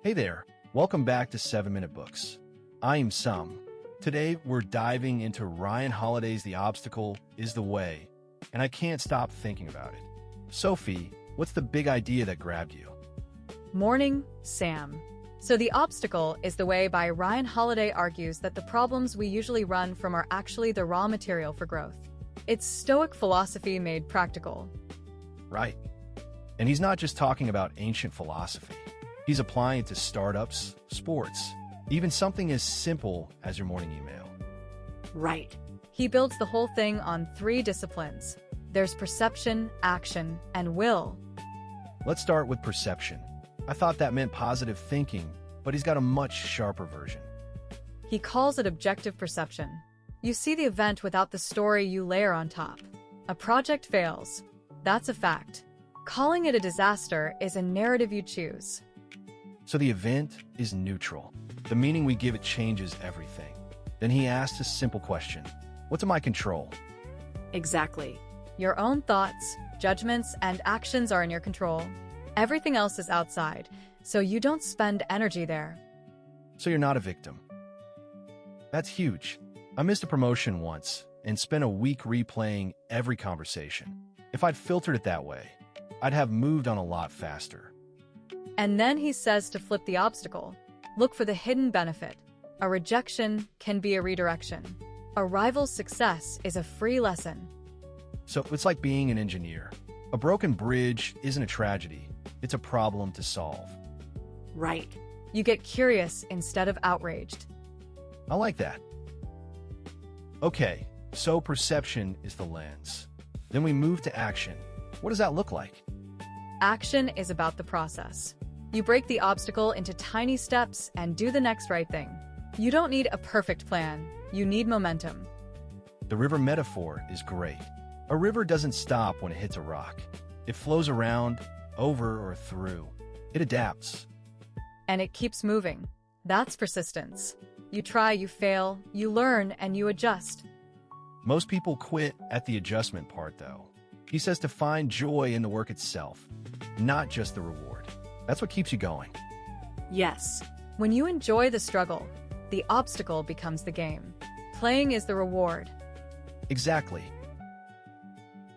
Hey there, welcome back to 7-Minute Books. I am Sam. Today we're diving into Ryan Holiday's The Obstacle is the Way, and I can't stop thinking about it. Sophie, what's the big idea that grabbed you? Morning, Sam. So The Obstacle is the Way by Ryan Holiday argues that the problems we usually run from are actually the raw material for growth. It's Stoic philosophy made practical. Right. And he's not just talking about ancient philosophy. He's applying it to startups, sports, even something as simple as your morning email. Right. He builds the whole thing on 3 disciplines. There's perception, action, and will. Let's start with perception. I thought that meant positive thinking, but he's got a much sharper version. He calls it objective perception. You see the event without the story you layer on top. A project fails. That's a fact. Calling it a disaster is a narrative you choose. So the event is neutral. The meaning we give it changes everything. Then he asks a simple question. What's in my control? Exactly. Your own thoughts, judgments, and actions are in your control. Everything else is outside, so you don't spend energy there. So you're not a victim. That's huge. I missed a promotion once and spent a week replaying every conversation. If I'd filtered it that way, I'd have moved on a lot faster. And then he says to flip the obstacle. Look for the hidden benefit. A rejection can be a redirection. A rival's success is a free lesson. So it's like being an engineer. A broken bridge isn't a tragedy. It's a problem to solve. Right. You get curious instead of outraged. I like that. Okay, so perception is the lens. Then we move to action. What does that look like? Action is about the process. You break the obstacle into tiny steps and do the next right thing. You don't need a perfect plan. You need momentum. The river metaphor is great. A river doesn't stop when it hits a rock. It flows around, over or through. It adapts. And it keeps moving. That's persistence. You try, you fail, you learn, and you adjust. Most people quit at the adjustment part, though. He says to find joy in the work itself, not just the reward. That's what keeps you going. Yes. When you enjoy the struggle, the obstacle becomes the game. Playing is the reward. Exactly.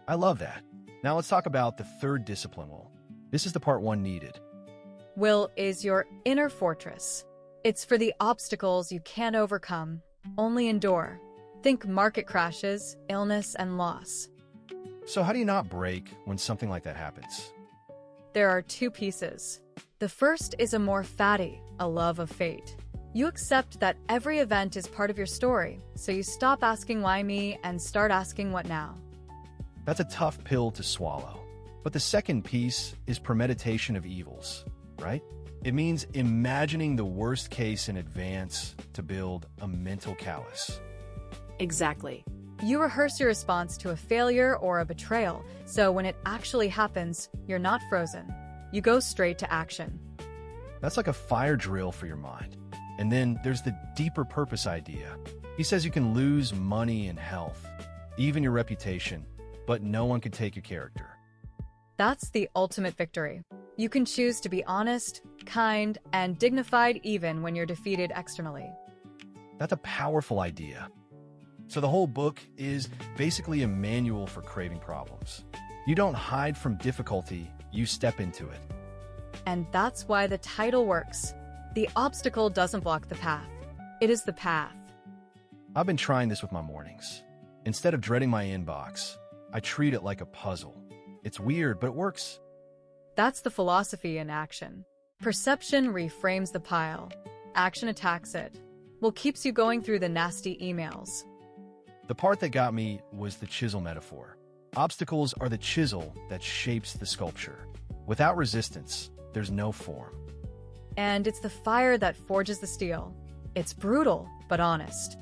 I love that. Now let's talk about the third discipline, Will. This is the part one needed. Will is your inner fortress. It's for the obstacles you can't overcome, only endure. Think market crashes, illness, and loss. So how do you not break when something like that happens? There are 2 pieces. The first is Amor, Fati, a love of fate. You accept that every event is part of your story, so you stop asking why me and start asking what now. That's a tough pill to swallow. But the second piece is premeditation of evils, right? It means imagining the worst case in advance to build a mental callus. Exactly. You rehearse your response to a failure or a betrayal, so when it actually happens, you're not frozen. You go straight to action. That's like a fire drill for your mind. And then there's the deeper purpose idea. He says you can lose money and health, even your reputation, but no one can take your character. That's the ultimate victory. You can choose to be honest, kind, and dignified even when you're defeated externally. That's a powerful idea. So the whole book is basically a manual for craving problems. You don't hide from difficulty, you step into it. And that's why the title works. The obstacle doesn't block the path. It is the path. I've been trying this with my mornings. Instead of dreading my inbox, I treat it like a puzzle. It's weird, but it works. That's the philosophy in action. Perception reframes the pile. Action attacks it. Well, keeps you going through the nasty emails. The part that got me was the chisel metaphor. Obstacles are the chisel that shapes the sculpture. Without resistance, there's no form. And it's the fire that forges the steel. It's brutal, but honest.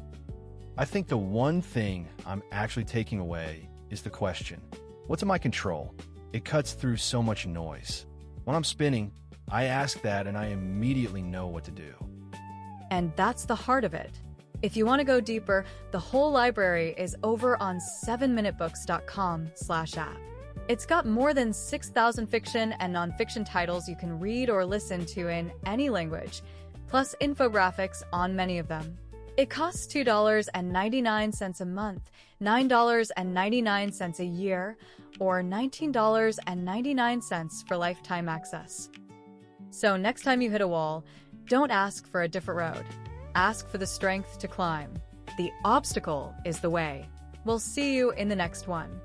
I think the one thing I'm actually taking away is the question, what's in my control? It cuts through so much noise. When I'm spinning, I ask that and I immediately know what to do. And that's the heart of it. If you want to go deeper, the whole library is over on 7minutebooks.com/app. It's got more than 6,000 fiction and nonfiction titles you can read or listen to in any language, plus infographics on many of them. It costs $2.99 a month, $9.99 a year, or $19.99 for lifetime access. So next time you hit a wall, don't ask for a different road. Ask for the strength to climb. The obstacle is the way. We'll see you in the next one.